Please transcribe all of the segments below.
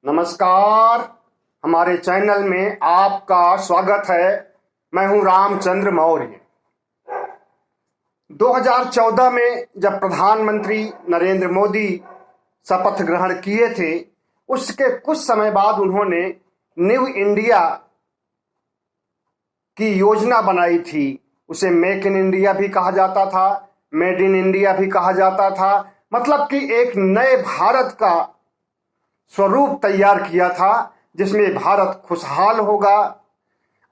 नमस्कार। हमारे चैनल में आपका स्वागत है। मैं हूं रामचंद्र मौर्य। 2014 में जब प्रधानमंत्री नरेंद्र मोदी शपथ ग्रहण किए थे, उसके कुछ समय बाद उन्होंने न्यू इंडिया की योजना बनाई थी। उसे मेक इन इंडिया भी कहा जाता था, मेड इन इंडिया भी कहा जाता था। मतलब कि एक नए भारत का स्वरूप तैयार किया था, जिसमें भारत खुशहाल होगा,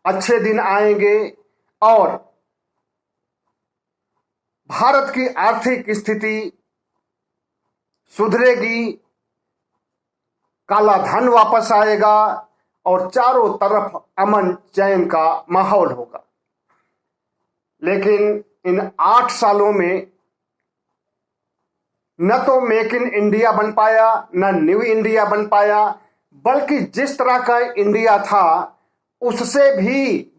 अच्छे दिन आएंगे और भारत की आर्थिक स्थिति सुधरेगी, काला धन वापस आएगा और चारों तरफ अमन चैन का माहौल होगा। लेकिन इन 8 सालों में न तो मेक इन इंडिया बन पाया, न न्यू इंडिया बन पाया, बल्कि जिस तरह का इंडिया था उससे भी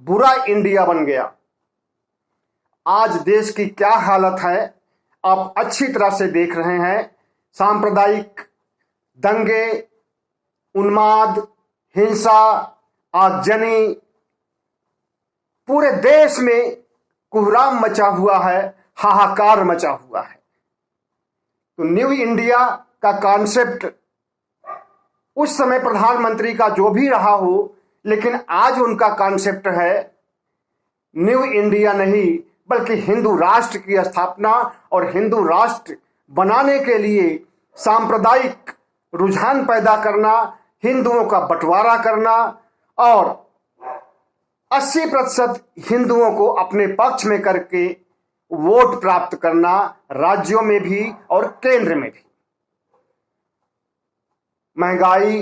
बुरा इंडिया बन गया। आज देश की क्या हालत है आप अच्छी तरह से देख रहे हैं। सांप्रदायिक दंगे, उन्माद, हिंसा, आगजनी, पूरे देश में कोहराम मचा हुआ है, हाहाकार मचा हुआ है। तो न्यू इंडिया का कॉन्सेप्ट उस समय प्रधानमंत्री का जो भी रहा हो, लेकिन आज उनका कॉन्सेप्ट है न्यू इंडिया नहीं, बल्कि हिंदू राष्ट्र की स्थापना और हिंदू राष्ट्र बनाने के लिए सांप्रदायिक रुझान पैदा करना, हिंदुओं का बंटवारा करना और 80% हिंदुओं को अपने पक्ष में करके वोट प्राप्त करना, राज्यों में भी और केंद्र में भी। महंगाई,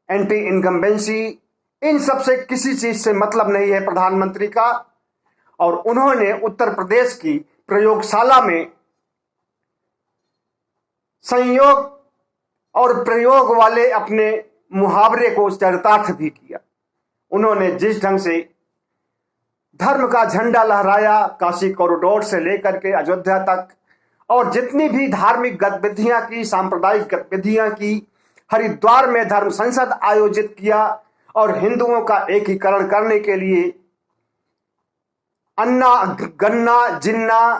एंटी इनकम्बेंसी, इन सब से किसी चीज से मतलब नहीं है प्रधानमंत्री का। और उन्होंने उत्तर प्रदेश की प्रयोगशाला में संयोग और प्रयोग वाले अपने मुहावरे को चरितार्थ भी किया। उन्होंने जिस ढंग से धर्म का झंडा लहराया, काशी कॉरिडोर से लेकर के अयोध्या तक, और जितनी भी धार्मिक गतिविधियां की, सांप्रदायिक गतिविधियां की, हरिद्वार में धर्म संसद आयोजित किया और हिंदुओं का एकीकरण करने के लिए अन्ना, गन्ना, जिन्ना,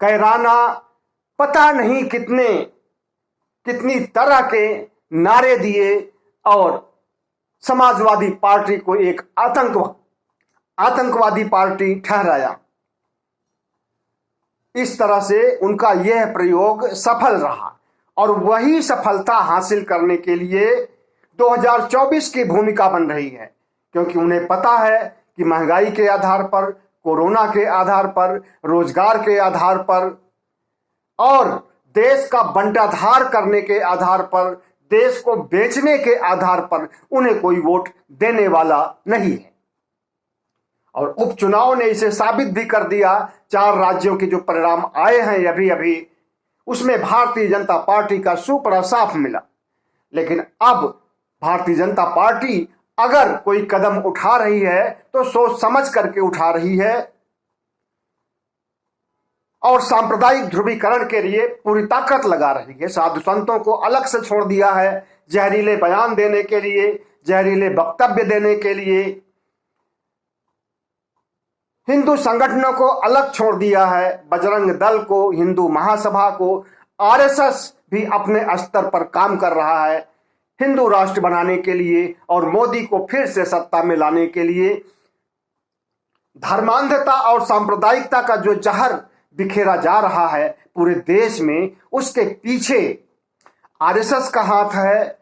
कैराना, पता नहीं कितनी तरह के नारे दिए और समाजवादी पार्टी को एक आतंकवादी पार्टी ठहराया। इस तरह से उनका यह प्रयोग सफल रहा और वही सफलता हासिल करने के लिए 2024 की भूमिका बन रही है, क्योंकि उन्हें पता है कि महंगाई के आधार पर, कोरोना के आधार पर, रोजगार के आधार पर और देश का बंटाधार करने के आधार पर, देश को बेचने के आधार पर उन्हें कोई वोट देने वाला नहीं है। और उपचुनाव ने इसे साबित भी कर दिया। 4 राज्यों के जो परिणाम आए हैं अभी अभी, उसमें भारतीय जनता पार्टी का सुपड़ा साफ मिला। लेकिन अब भारतीय जनता पार्टी अगर कोई कदम उठा रही है तो सोच समझ करके उठा रही है और सांप्रदायिक ध्रुवीकरण के लिए पूरी ताकत लगा रही है। साधु संतों को अलग से छोड़ दिया है जहरीले बयान देने के लिए, जहरीले वक्तव्य देने के लिए। हिंदू संगठनों को अलग छोड़ दिया है, बजरंग दल को, हिंदू महासभा को, आरएसएस भी अपने स्तर पर काम कर रहा है हिंदू राष्ट्र बनाने के लिए और मोदी को फिर से सत्ता में लाने के लिए। धर्मांधता और सांप्रदायिकता का जो जहर बिखेरा जा रहा है पूरे देश में, उसके पीछे आरएसएस का हाथ है,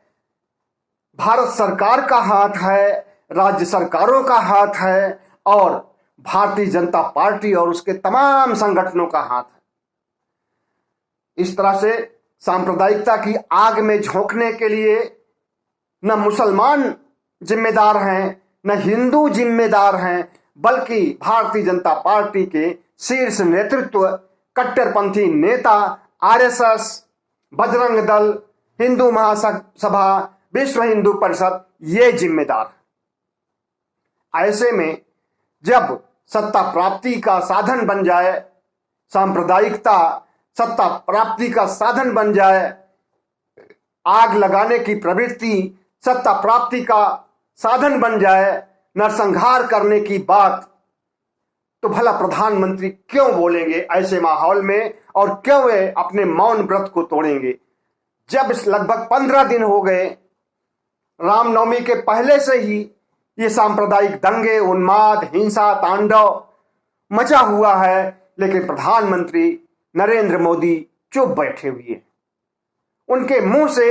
भारत सरकार का हाथ है, राज्य सरकारों का हाथ है और भारतीय जनता पार्टी और उसके तमाम संगठनों का हाथ है। इस तरह से सांप्रदायिकता की आग में झोंकने के लिए न मुसलमान जिम्मेदार हैं, न हिंदू जिम्मेदार हैं, बल्कि भारतीय जनता पार्टी के शीर्ष नेतृत्व, कट्टरपंथी नेता, आरएसएस, बजरंग दल, हिंदू महासभा, विश्व हिंदू परिषद, ये जिम्मेदार है। ऐसे में जब सत्ता प्राप्ति का साधन बन जाए, सांप्रदायिकता सत्ता प्राप्ति का साधन बन जाए, आग लगाने की प्रवृत्ति सत्ता प्राप्ति का साधन बन जाए, नरसंहार करने की बात, तो भला प्रधानमंत्री क्यों बोलेंगे ऐसे माहौल में, और क्यों वे अपने मौन व्रत को तोड़ेंगे? जब लगभग 15 दिन हो गए रामनवमी के पहले से ही ये सांप्रदायिक दंगे, उन्माद, हिंसा, तांडव मचा हुआ है, लेकिन प्रधानमंत्री नरेंद्र मोदी चुप बैठे हुए हैं। उनके मुंह से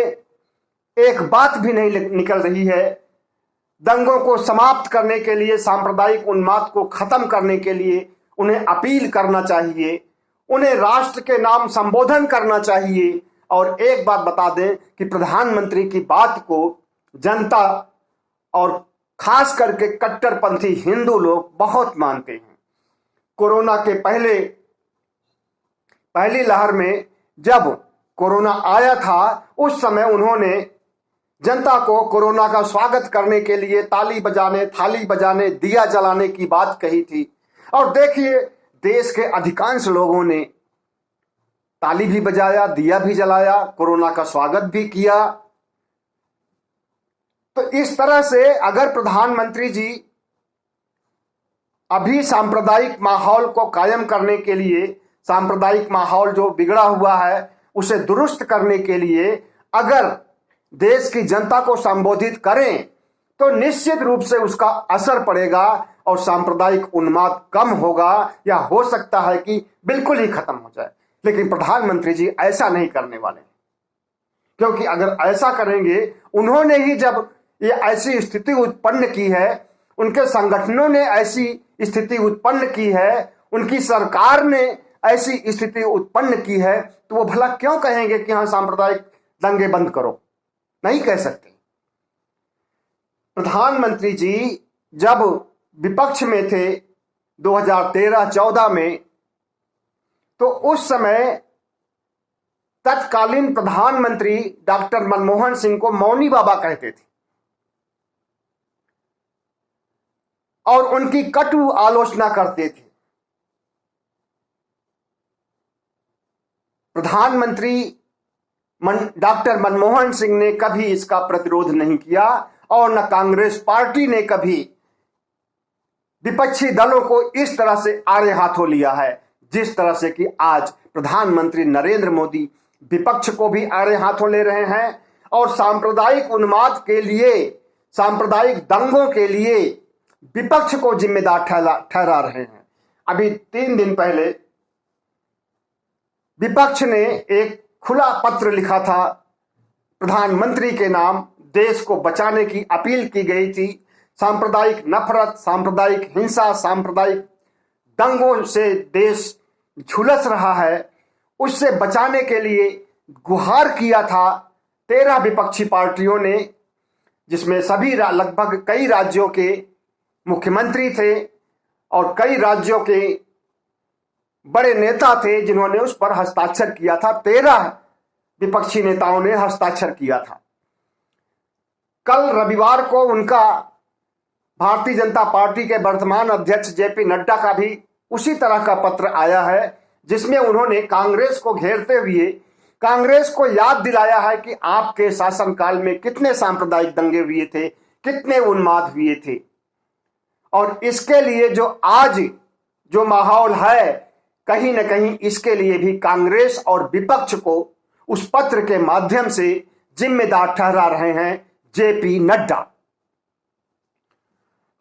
एक बात भी नहीं निकल रही है। दंगों को समाप्त करने के लिए, सांप्रदायिक उन्माद को खत्म करने के लिए उन्हें अपील करना चाहिए, उन्हें राष्ट्र के नाम संबोधन करना चाहिए। और एक बात बता दें कि प्रधानमंत्री की बात को जनता और खास करके कट्टरपंथी हिंदू लोग बहुत मानते हैं। कोरोना के पहली लहर में जब कोरोना आया था, उस समय उन्होंने जनता को कोरोना का स्वागत करने के लिए ताली बजाने, थाली बजाने, दिया जलाने की बात कही थी। और देखिए, देश के अधिकांश लोगों ने ताली भी बजाया, दिया भी जलाया, कोरोना का स्वागत भी किया। तो इस तरह से अगर प्रधानमंत्री जी अभी सांप्रदायिक माहौल को कायम करने के लिए, सांप्रदायिक माहौल जो बिगड़ा हुआ है उसे दुरुस्त करने के लिए अगर देश की जनता को संबोधित करें, तो निश्चित रूप से उसका असर पड़ेगा और सांप्रदायिक उन्माद कम होगा, या हो सकता है कि बिल्कुल ही खत्म हो जाए। लेकिन प्रधानमंत्री जी ऐसा नहीं करने वाले, क्योंकि अगर ऐसा करेंगे, उन्होंने ही जब ये ऐसी स्थिति उत्पन्न की है, उनके संगठनों ने ऐसी स्थिति उत्पन्न की है, उनकी सरकार ने ऐसी स्थिति उत्पन्न की है, तो वो भला क्यों कहेंगे कि हाँ सांप्रदायिक दंगे बंद करो? नहीं कह सकते। प्रधानमंत्री जी जब विपक्ष में थे 2013-14 में, तो उस समय तत्कालीन प्रधानमंत्री डॉक्टर मनमोहन सिंह को मौनी बाबा कहते थे और उनकी कटु आलोचना करते थे। प्रधानमंत्री डॉक्टर मनमोहन सिंह ने कभी इसका प्रतिरोध नहीं किया और न कांग्रेस पार्टी ने कभी विपक्षी दलों को इस तरह से आड़े हाथों लिया है, जिस तरह से कि आज प्रधानमंत्री नरेंद्र मोदी विपक्ष को भी आड़े हाथों ले रहे हैं और सांप्रदायिक उन्माद के लिए, सांप्रदायिक दंगों के लिए विपक्ष को जिम्मेदार ठहरा रहे हैं। अभी 3 दिन पहले विपक्ष ने एक खुला पत्र लिखा था, प्रधानमंत्री के नाम देश को बचाने की अपील की गई थी। सांप्रदायिक नफरत, सांप्रदायिक हिंसा, सांप्रदायिक दंगों से देश झुलस रहा है, उससे बचाने के लिए गुहार किया था 13 विपक्षी पार्टियों ने, जिसमें सभी लगभग कई राज्यों के मुख्यमंत्री थे और कई राज्यों के बड़े नेता थे जिन्होंने उस पर हस्ताक्षर किया था। 13 विपक्षी नेताओं ने हस्ताक्षर किया था। कल रविवार को उनका भारतीय जनता पार्टी के वर्तमान अध्यक्ष जेपी नड्डा का भी उसी तरह का पत्र आया है, जिसमें उन्होंने कांग्रेस को घेरते हुए कांग्रेस को याद दिलाया है कि आपके शासनकाल में कितने सांप्रदायिक दंगे हुए थे, कितने उन्माद हुए थे, और इसके लिए जो आज जो माहौल है, कहीं न कहीं इसके लिए भी कांग्रेस और विपक्ष को उस पत्र के माध्यम से जिम्मेदार ठहरा रहे हैं जेपी नड्डा।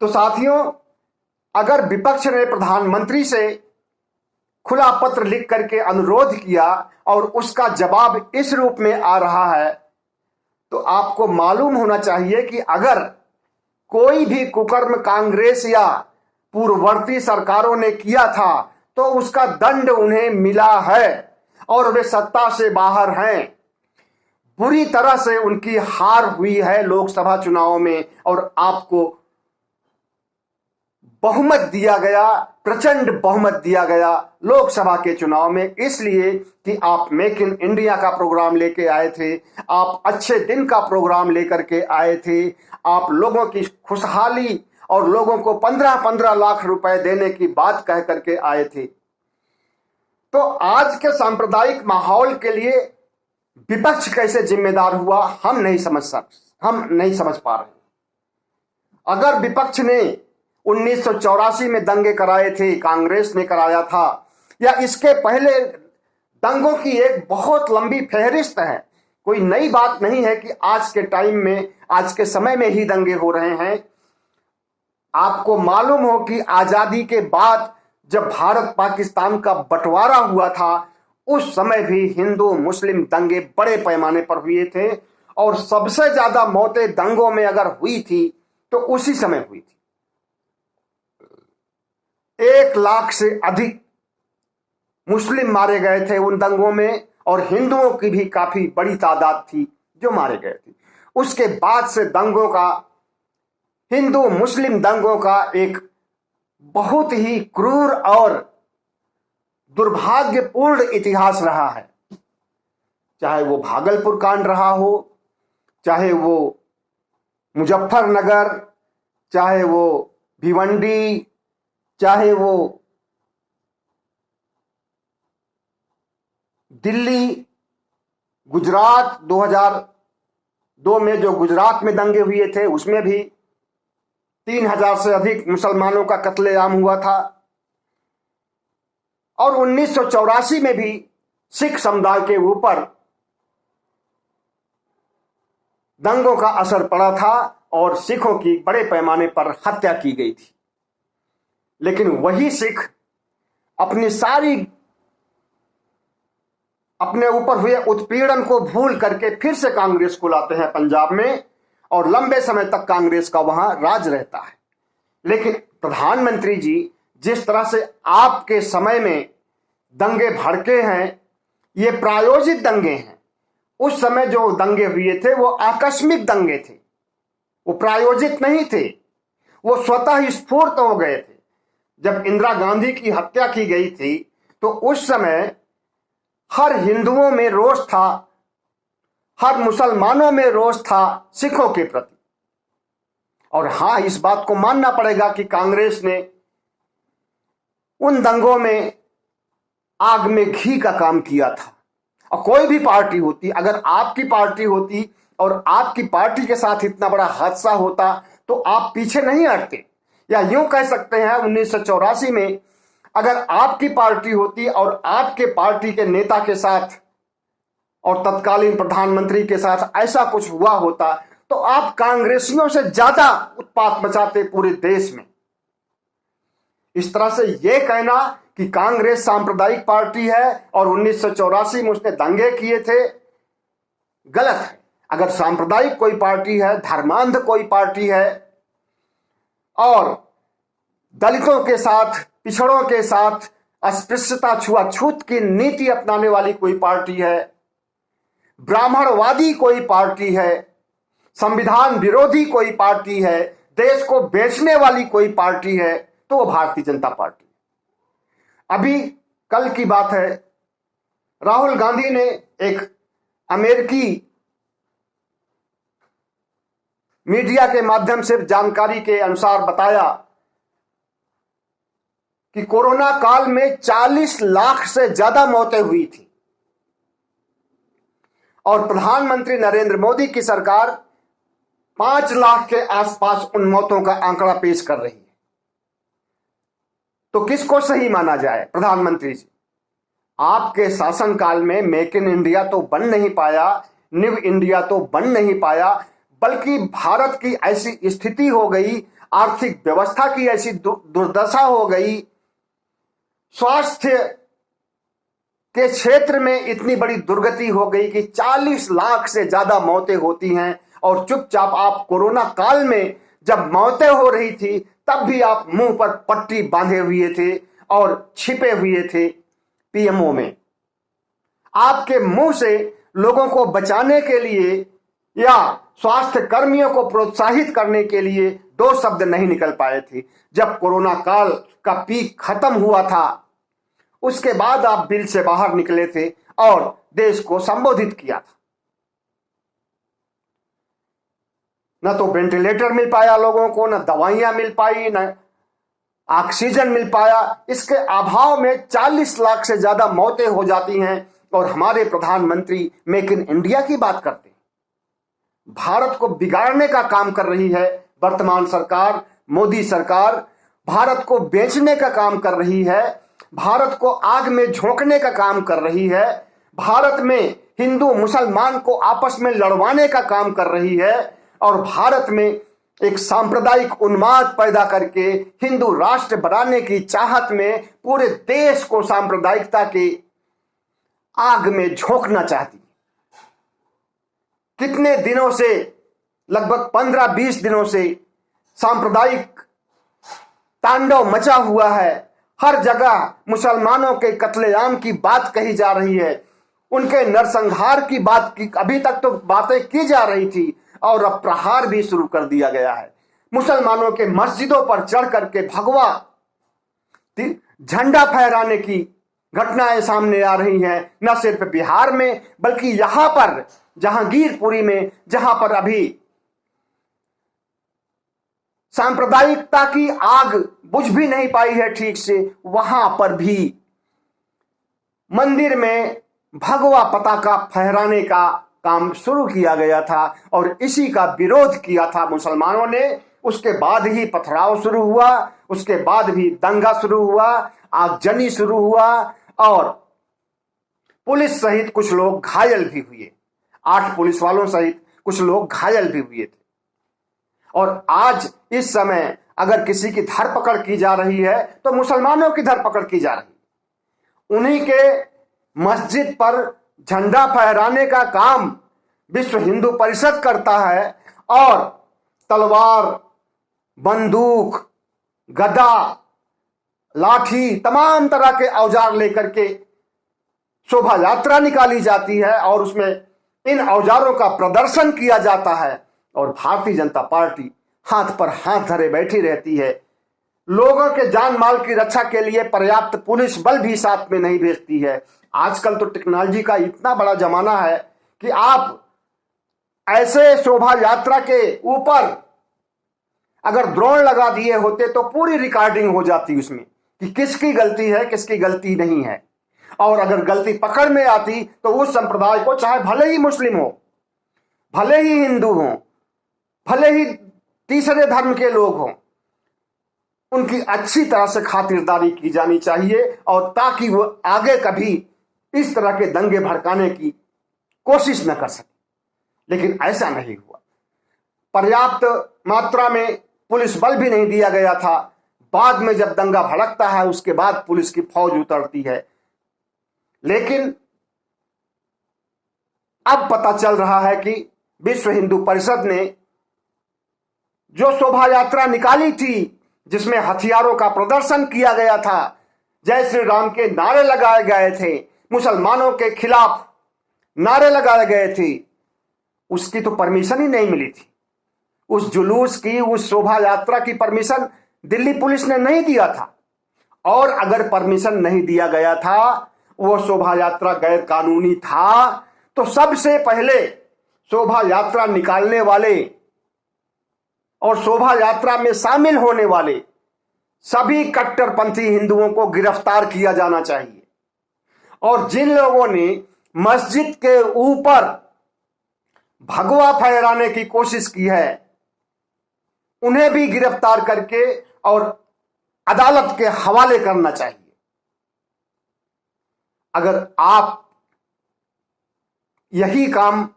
तो साथियों, अगर विपक्ष ने प्रधानमंत्री से खुला पत्र लिख करके अनुरोध किया और उसका जवाब इस रूप में आ रहा है, तो आपको मालूम होना चाहिए कि अगर कोई भी कुकर्म कांग्रेस या पूर्ववर्ती सरकारों ने किया था तो उसका दंड उन्हें मिला है और वे सत्ता से बाहर हैं। बुरी तरह से उनकी हार हुई है लोकसभा चुनाव में और आपको बहुमत दिया गया, प्रचंड बहुमत दिया गया लोकसभा के चुनाव में, इसलिए कि आप मेक इन इंडिया का प्रोग्राम लेके आए थे, आप अच्छे दिन का प्रोग्राम लेकर के आए थे, आप लोगों की खुशहाली और लोगों को 15-15 लाख रुपए देने की बात कह करके आए थे। तो आज के सांप्रदायिक माहौल के लिए विपक्ष कैसे जिम्मेदार हुआ हम नहीं समझ पा रहे। अगर विपक्ष ने 1984 में दंगे कराए थे, कांग्रेस ने कराया था, या इसके पहले दंगों की एक बहुत लंबी फहरिस्त है, कोई नई बात नहीं है कि आज के टाइम में, आज के समय में ही दंगे हो रहे हैं। आपको मालूम हो कि आजादी के बाद जब भारत पाकिस्तान का बंटवारा हुआ था, उस समय भी हिंदू मुस्लिम दंगे बड़े पैमाने पर हुए थे, और सबसे ज्यादा मौतें दंगों में अगर हुई थी तो उसी समय हुई थी। 1 लाख से अधिक मुस्लिम मारे गए थे उन दंगों में, और हिंदुओं की भी काफी बड़ी तादाद थी जो मारे गए थे। उसके बाद से दंगों का, हिंदू मुस्लिम दंगों का एक बहुत ही क्रूर और दुर्भाग्यपूर्ण इतिहास रहा है। चाहे वो भागलपुर कांड रहा हो, चाहे वो मुजफ्फरनगर, चाहे वो भिवंडी, चाहे वो दिल्ली, गुजरात 2002 में जो गुजरात में दंगे हुए थे, उसमें भी 3000 से अधिक मुसलमानों का कत्लेआम हुआ था। और 1984 में भी सिख समुदाय के ऊपर दंगों का असर पड़ा था और सिखों की बड़े पैमाने पर हत्या की गई थी। लेकिन वही सिख अपने ऊपर हुए उत्पीड़न को भूल करके फिर से कांग्रेस को लाते हैं पंजाब में, और लंबे समय तक कांग्रेस का वहां राज रहता है। लेकिन प्रधानमंत्री जी, जिस तरह से आपके समय में दंगे भड़के हैं, ये प्रायोजित दंगे हैं। उस समय जो दंगे हुए थे वो आकस्मिक दंगे थे, वो प्रायोजित नहीं थे, वो स्वतः ही स्फूर्त हो गए थे। जब इंदिरा गांधी की हत्या की गई थी तो उस समय हर हिंदुओं में रोष था, हर मुसलमानों में रोष था सिखों के प्रति। और हां, इस बात को मानना पड़ेगा कि कांग्रेस ने उन दंगों में आग में घी का काम किया था। और कोई भी पार्टी होती, अगर आपकी पार्टी होती और आपकी पार्टी के साथ इतना बड़ा हादसा होता तो आप पीछे नहीं हटते। या यूं कह सकते हैं, 1984 में अगर आपकी पार्टी होती और आपके पार्टी के नेता के साथ और तत्कालीन प्रधानमंत्री के साथ ऐसा कुछ हुआ होता तो आप कांग्रेसियों से ज्यादा उत्पात मचाते पूरे देश में। इस तरह से यह कहना कि कांग्रेस सांप्रदायिक पार्टी है और 1984 में उसने दंगे किए थे, गलत है। अगर सांप्रदायिक कोई पार्टी है, धर्मांध कोई पार्टी है और दलितों के साथ, पिछड़ों के साथ अस्पृश्यता, छुआछूत की नीति अपनाने वाली कोई पार्टी है, ब्राह्मणवादी कोई पार्टी है, संविधान विरोधी कोई पार्टी है, देश को बेचने वाली कोई पार्टी है, तो वो भारतीय जनता पार्टी। अभी कल की बात है, राहुल गांधी ने एक अमेरिकी मीडिया के माध्यम से जानकारी के अनुसार बताया कि कोरोना काल में 40 लाख से ज्यादा मौतें हुई थी और प्रधानमंत्री नरेंद्र मोदी की सरकार 5 लाख के आसपास उन मौतों का आंकड़ा पेश कर रही है। तो किसको सही माना जाए? प्रधानमंत्री जी, आपके शासनकाल में मेक इन इंडिया तो बन नहीं पाया, न्यू इंडिया तो बन नहीं पाया, बल्कि भारत की ऐसी स्थिति हो गई, आर्थिक व्यवस्था की ऐसी दुर्दशा हो गई, स्वास्थ्य के क्षेत्र में इतनी बड़ी दुर्गति हो गई कि 40 लाख से ज्यादा मौतें होती हैं। और चुपचाप आप कोरोना काल में जब मौतें हो रही थी तब भी आप मुंह पर पट्टी बांधे हुए थे और छिपे हुए थे पीएमओ में। आपके मुंह से लोगों को बचाने के लिए या स्वास्थ्य कर्मियों को प्रोत्साहित करने के लिए 2 शब्द नहीं निकल पाए थे। जब कोरोना काल का पीक खत्म हुआ था उसके बाद आप बिल से बाहर निकले थे और देश को संबोधित किया था। न तो वेंटिलेटर मिल पाया लोगों को, न दवाइयां मिल पाई, न ऑक्सीजन मिल पाया। इसके अभाव में 40 लाख से ज्यादा मौतें हो जाती हैं। और हमारे प्रधानमंत्री मेक इन इंडिया की बात करते हैं। भारत को बिगाड़ने का काम कर रही है वर्तमान सरकार, मोदी सरकार। भारत को बेचने का काम कर रही है, भारत को आग में झोंकने का काम कर रही है, भारत में हिंदू मुसलमान को आपस में लड़वाने का काम कर रही है और भारत में एक सांप्रदायिक उन्माद पैदा करके हिंदू राष्ट्र बनाने की चाहत में पूरे देश को सांप्रदायिकता के आग में झोंकना चाहती है। कितने दिनों से, लगभग 15-20 दिनों से सांप्रदायिक तांडव मचा हुआ है। हर जगह मुसलमानों के कत्लेआम की बात कही जा रही है, उनके नरसंहार की बात की अभी तक तो बातें की जा रही थी और अब प्रहार भी शुरू कर दिया गया है। मुसलमानों के मस्जिदों पर चढ़ करके भगवा झंडा फहराने की घटनाएं सामने आ रही हैं, न सिर्फ बिहार में बल्कि यहां पर जहांगीरपुरी में, जहां पर अभी सांप्रदायिकता की आग बुझ भी नहीं पाई है ठीक से, वहां पर भी मंदिर में भगवा पताका फहराने का काम शुरू किया गया था और इसी का विरोध किया था मुसलमानों ने। उसके बाद ही पथराव शुरू हुआ, उसके बाद भी दंगा शुरू हुआ, आगजनी शुरू हुआ और पुलिस सहित कुछ लोग घायल भी हुए। 8 पुलिस वालों सहित कुछ लोग घायल भी हुए थे। और आज इस समय अगर किसी की धरपकड़ की जा रही है तो मुसलमानों की धरपकड़ की जा रही। उन्हीं के मस्जिद पर झंडा फहराने का काम विश्व हिंदू परिषद करता है और तलवार, बंदूक, गदा, लाठी, तमाम तरह के औजार लेकर के शोभा यात्रा निकाली जाती है और उसमें इन औजारों का प्रदर्शन किया जाता है और भारतीय जनता पार्टी हाथ पर हाथ धरे बैठी रहती है। लोगों के जान माल की रक्षा के लिए पर्याप्त पुलिस बल भी साथ में नहीं भेजती है। आजकल तो टेक्नोलॉजी का इतना बड़ा जमाना है कि आप ऐसे शोभा यात्रा के ऊपर अगर ड्रोन लगा दिए होते तो पूरी रिकॉर्डिंग हो जाती उसमें कि किसकी गलती है, किसकी गलती नहीं है। और अगर गलती पकड़ में आती तो उस संप्रदाय को, चाहे भले ही मुस्लिम हो, भले ही हिंदू हो, भले ही तीसरे धर्म के लोग हों, उनकी अच्छी तरह से खातिरदारी की जानी चाहिए और ताकि वो आगे कभी इस तरह के दंगे भड़काने की कोशिश न कर सके। लेकिन ऐसा नहीं हुआ। पर्याप्त मात्रा में पुलिस बल भी नहीं दिया गया था। बाद में जब दंगा भड़कता है उसके बाद पुलिस की फौज उतरती है। लेकिन अब पता चल रहा है कि विश्व हिंदू परिषद ने जो शोभा यात्रा निकाली थी जिसमें हथियारों का प्रदर्शन किया गया था, जय श्री राम के नारे लगाए गए थे, मुसलमानों के खिलाफ नारे लगाए गए थे, उसकी तो परमिशन ही नहीं मिली थी। उस जुलूस की, उस शोभा यात्रा की परमिशन दिल्ली पुलिस ने नहीं दिया था। और अगर परमिशन नहीं दिया गया था, वो शोभा यात्रा गैर कानूनी था, तो सबसे पहले शोभा यात्रा निकालने वाले और शोभा यात्रा में शामिल होने वाले सभी कट्टरपंथी हिंदुओं को गिरफ्तार किया जाना चाहिए। और जिन लोगों ने मस्जिद के ऊपर भगवा फहराने की कोशिश की है उन्हें भी गिरफ्तार करके और अदालत के हवाले करना चाहिए। अगर आप यही काम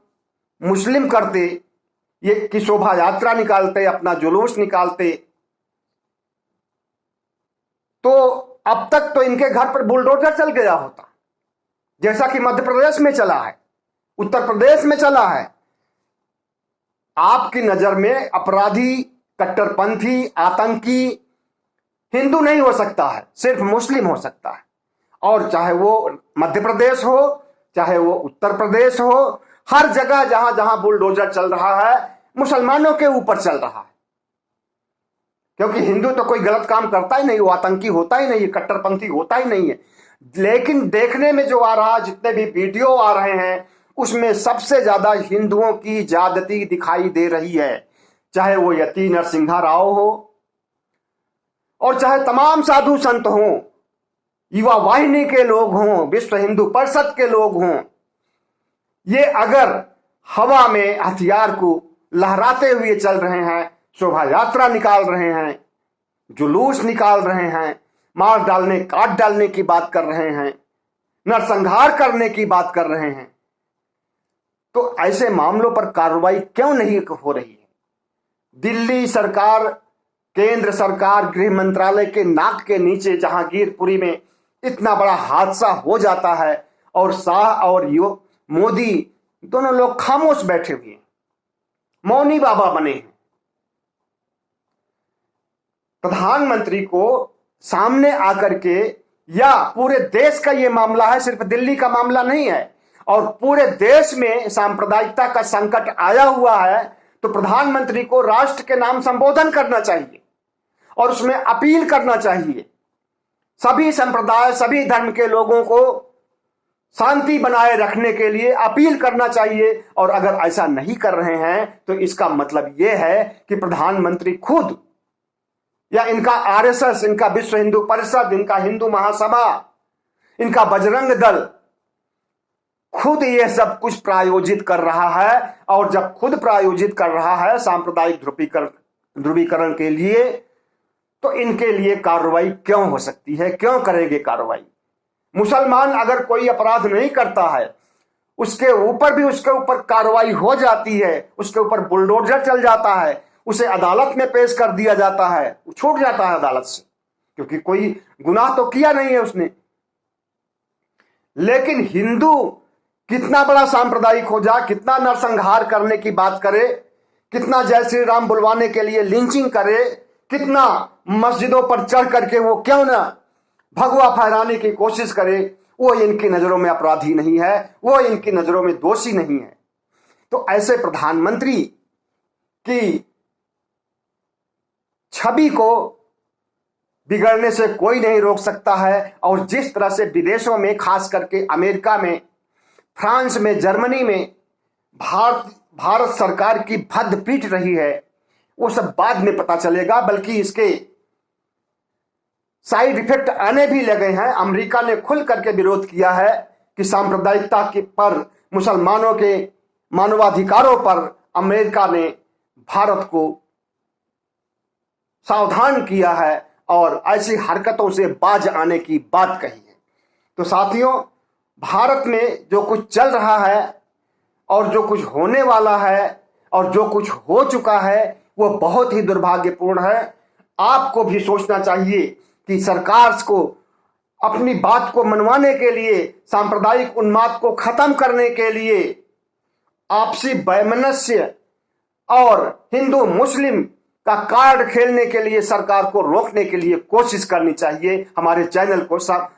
मुस्लिम करते, ये की शोभा यात्रा निकालते, अपना जुलूस निकालते, तो अब तक तो इनके घर पर बुलडोजर चल गया होता, जैसा कि मध्य प्रदेश में चला है, उत्तर प्रदेश में चला है। आपकी नजर में अपराधी, कट्टरपंथी, आतंकी हिंदू नहीं हो सकता है, सिर्फ मुस्लिम हो सकता है। और चाहे वो मध्य प्रदेश हो, चाहे वो उत्तर प्रदेश हो, हर जगह जहां जहां बुलडोजर चल रहा है मुसलमानों के ऊपर चल रहा है। क्योंकि हिंदू तो कोई गलत काम करता ही नहीं, वो आतंकी होता ही नहीं है, कट्टरपंथी होता ही नहीं है। लेकिन देखने में जो आ रहा, जितने भी वीडियो आ रहे हैं उसमें सबसे ज्यादा हिंदुओं की ज्यादती दिखाई दे रही है। चाहे वो यति नरसिम्हा राव हो और चाहे तमाम साधु संत हों, युवा वाहिनी के लोग हों, विश्व हिंदू परिषद के लोग हों, ये अगर हवा में हथियार को लहराते हुए चल रहे हैं, शोभा यात्रा निकाल रहे हैं, जुलूस निकाल रहे हैं, मार डालने काट डालने की बात कर रहे हैं, नरसंहार करने की बात कर रहे हैं, तो ऐसे मामलों पर कार्रवाई क्यों नहीं हो रही है? दिल्ली सरकार, केंद्र सरकार, गृह मंत्रालय के नाक के नीचे जहांगीरपुरी में इतना बड़ा हादसा हो जाता है और शाह और मोदी दोनों लोग खामोश बैठे हुए हैं, मौनी बाबा बने हैं। प्रधानमंत्री को सामने आकर के, या पूरे देश का यह मामला है, सिर्फ दिल्ली का मामला नहीं है, और पूरे देश में सांप्रदायिकता का संकट आया हुआ है, तो प्रधानमंत्री को राष्ट्र के नाम संबोधन करना चाहिए और उसमें अपील करना चाहिए सभी संप्रदाय, सभी धर्म के लोगों को शांति बनाए रखने के लिए अपील करना चाहिए। और अगर ऐसा नहीं कर रहे हैं तो इसका मतलब यह है कि प्रधानमंत्री खुद, या इनका आरएसएस, इनका विश्व हिंदू परिषद, इनका हिंदू महासभा, इनका बजरंग दल खुद यह सब कुछ प्रायोजित कर रहा है। और जब खुद प्रायोजित कर रहा है सांप्रदायिक ध्रुवीकरण के लिए, तो इनके लिए कार्रवाई क्यों हो सकती है? क्यों करेंगे कार्रवाई? मुसलमान अगर कोई अपराध नहीं करता है, उसके ऊपर कार्रवाई हो जाती है, उसके ऊपर बुलडोजर चल जाता है, उसे अदालत में पेश कर दिया जाता है, छूट जाता है अदालत से, क्योंकि कोई गुनाह तो किया नहीं है उसने। लेकिन हिंदू कितना बड़ा सांप्रदायिक हो जाए, कितना नरसंहार करने की बात करे, कितना जय श्री राम बुलवाने के लिए लिंचिंग करे, कितना मस्जिदों पर चढ़ करके वो क्यों ना भगवा फहराने की कोशिश करे, वो इनकी नजरों में अपराधी नहीं है, वो इनकी नजरों में दोषी नहीं है। तो ऐसे प्रधानमंत्री की छवि को बिगड़ने से कोई नहीं रोक सकता है। और जिस तरह से विदेशों में, खास करके अमेरिका में, फ्रांस में, जर्मनी में भारत सरकार की भद्द पीट रही है, वो सब बाद में पता चलेगा, बल्कि इसके साइड इफेक्ट आने भी लगे हैं। अमेरिका ने खुल करके विरोध किया है कि सांप्रदायिकता पर, मुसलमानों के मानवाधिकारों पर अमेरिका ने भारत को सावधान किया है और ऐसी हरकतों से बाज आने की बात कही है। तो साथियों, भारत में जो कुछ चल रहा है और जो कुछ होने वाला है और जो कुछ हो चुका है, वो बहुत ही दुर्भाग्यपूर्ण है। आपको भी सोचना चाहिए कि सरकार को अपनी बात को मनवाने के लिए, सांप्रदायिक उन्माद को खत्म करने के लिए, आपसी वैमनस्य और हिंदू मुस्लिम का कार्ड खेलने के लिए सरकार को रोकने के लिए कोशिश करनी चाहिए। हमारे चैनल को